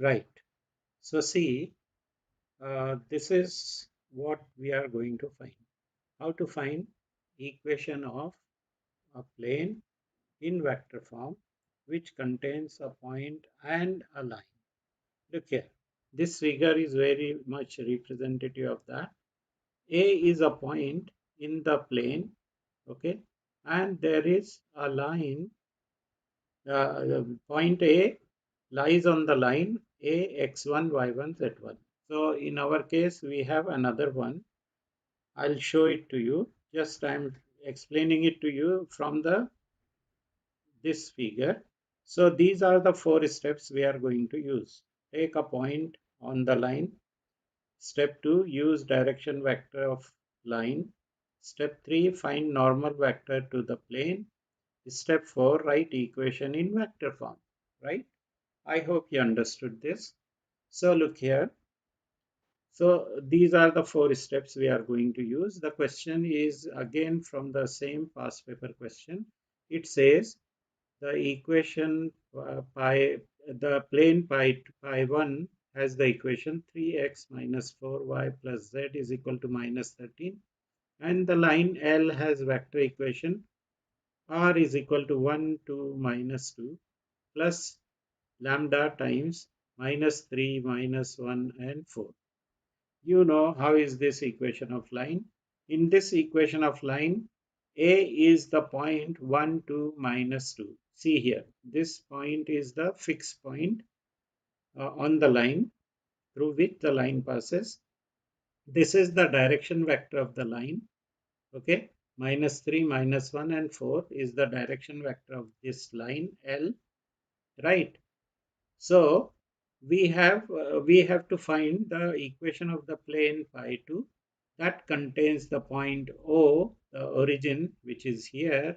Right. So see, this is what we are going to find. How to find equation of a plane in vector form which contains a point and a line. Look here. This figure is very much representative of that. A is a point in the plane, okay, and there is a line. Point A lies on the line A x1 y1 z1. So in our case, we have another one. I'll show it to you. Just I'm explaining it to you from the this figure. So these are the four steps we are going to use. Take a point on the line. Step 2, use direction vector of line. Step 3, find normal vector to the plane. Step 4, write equation in vector form. Right? I hope you understood this. So look here. So these are the four steps we are going to use. The question is again from the same past paper question. It says the equation the plane pi1 has the equation 3x minus 4y plus z is equal to minus 13, and the line L has vector equation r is equal to 1 to minus 2 plus lambda times minus 3 minus 1 and 4. You know how is this equation of line? In this equation of line, A is the point 1, 2, minus 2. See here, this point is the fixed point on the line through which the line passes. This is the direction vector of the line. Okay, minus 3, minus 1 and 4 is the direction vector of this line L, right? So we have to find the equation of the plane pi2 that contains the point O, the origin, which is here,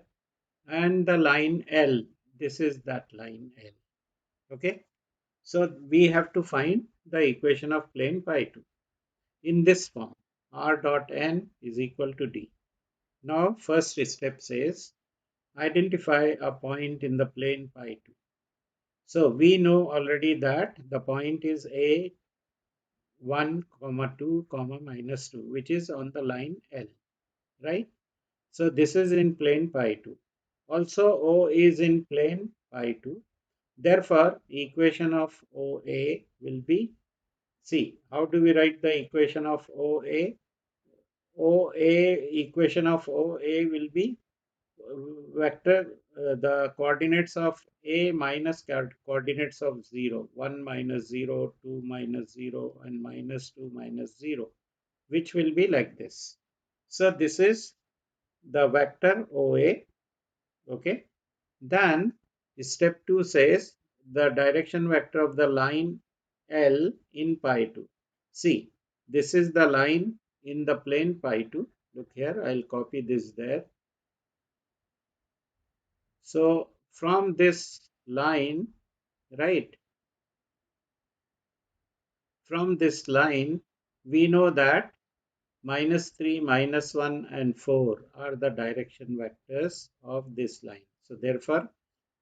and the line L. This is that line L. Okay. So we have to find the equation of plane pi2 in this form. R dot n is equal to D. Now first step says identify a point in the plane pi2. So we know already that the point is A 1, comma 2, comma minus 2, which is on the line L, right? So this is in plane pi2. Also O is in plane pi2. Therefore, equation of OA will be C. How do we write the equation of OA? Equation of OA will be vector, the coordinates of A minus coordinates of 0, 1 minus 0, 2 minus 0, and minus 2 minus 0, which will be like this. So this is the vector OA. Okay. Then step 2 says the direction vector of the line L in pi2. See, this is the line in the plane pi2. Look here, I'll copy this there. So from this line, right, from this line, we know that minus 3, minus 1 and 4 are the direction vectors of this line. So therefore,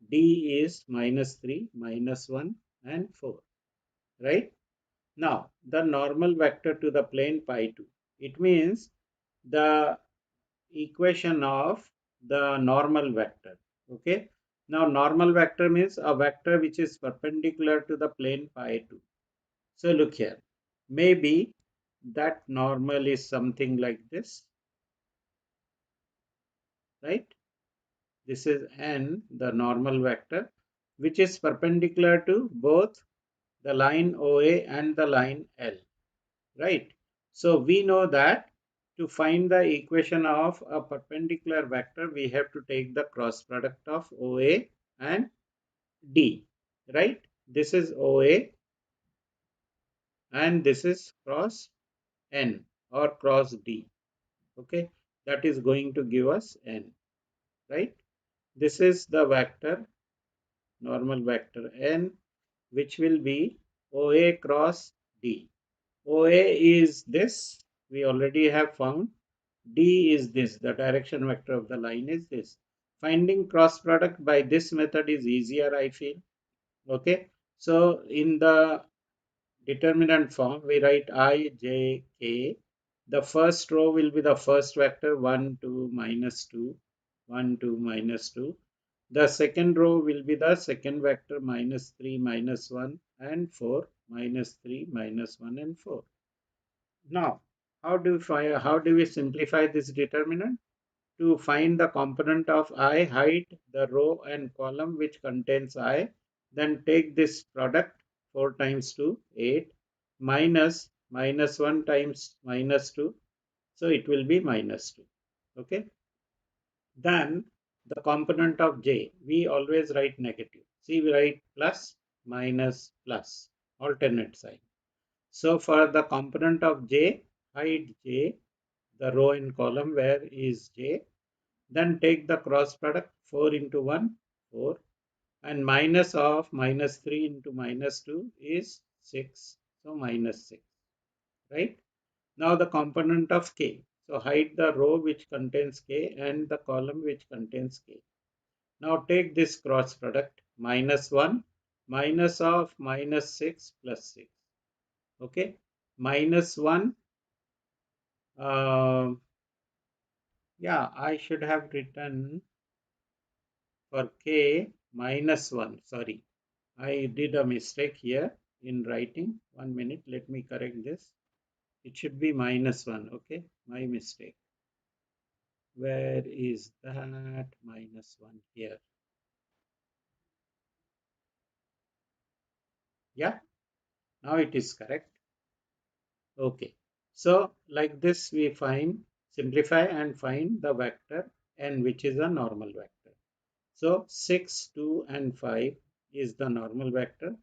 D is minus 3, minus 1 and 4, right? Now, the normal vector to the plane pi2. It means the equation of the normal vector, okay? Now, normal vector means a vector which is perpendicular to the plane pi2. So look here, maybe that normal is something like this, right? This is n, the normal vector, which is perpendicular to both the line OA and the line L, right? So we know that to find the equation of a perpendicular vector, we have to take the cross product of OA and D, right? This is OA and this is cross N or cross D, okay? That is going to give us N, right? This is the vector, normal vector N, which will be OA cross D. OA is this, we already have found. D is this, the direction vector of the line is this. Finding cross product by this method is easier, I feel. Okay. So in the determinant form, we write I, j, k. The first row will be the first vector 1, 2, minus 2, 1, 2, minus 2. The second row will be the second vector minus 3, minus 1, and 4, minus 3, minus 1, and 4. Now, how do we simplify this determinant? To find the component of I, hide the row and column which contains I, then take this product 4 times 2, 8, minus minus 1 times minus 2, so it will be minus 2. Okay. Then the component of j, we always write negative. See, we write plus, minus, plus, alternate sign. So for the component of j, hide j, the row and column where is j. Then take the cross product 4 into 1, 4, and minus of minus 3 into minus 2 is 6. So minus 6, right? Now the component of k. So hide the row which contains k and the column which contains k. Now take this cross product minus 1, minus of minus 6 plus 6. Okay, minus 1. Yeah, I should have written for k minus 1. Sorry, I did a mistake here in writing. 1 minute, let me correct this. It should be minus 1. Okay, my mistake. Where is that minus 1 here? Yeah, now it is correct. Okay, so like this we simplify and find the vector n, which is a normal vector. So 6, 2 and 5 is the normal vector.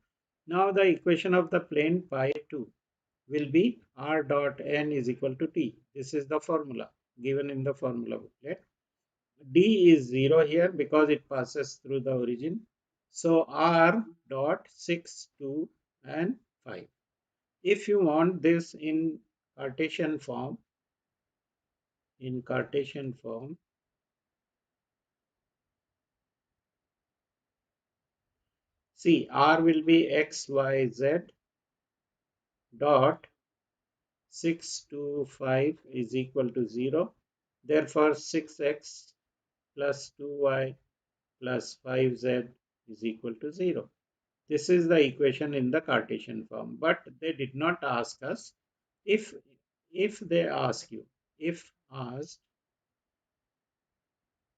Now the equation of the plane pi 2 will be r dot n is equal to t. This is the formula given in the formula booklet. D is 0 here because it passes through the origin. So r dot 6, 2 and 5. If you want this in Cartesian form, see, r will be x, y, z dot 6 to 5 is equal to 0. Therefore, 6x plus 2y plus 5z is equal to 0. This is the equation in the Cartesian form. But they did not ask us. If they ask you, if asked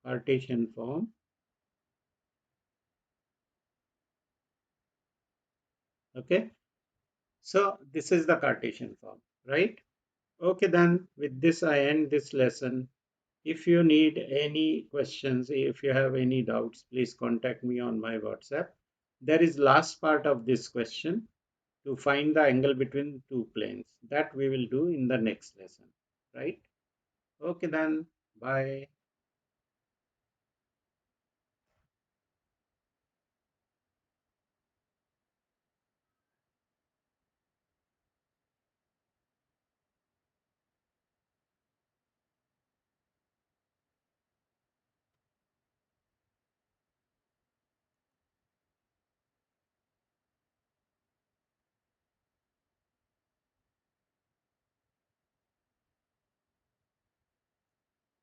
Cartesian form, okay. So this is the Cartesian form, right? Okay, then with this I end this lesson. If you need any questions, if you have any doubts, please contact me on my WhatsApp. There is last part of this question to find the angle between two planes. That we will do in the next lesson, right? Okay then, bye.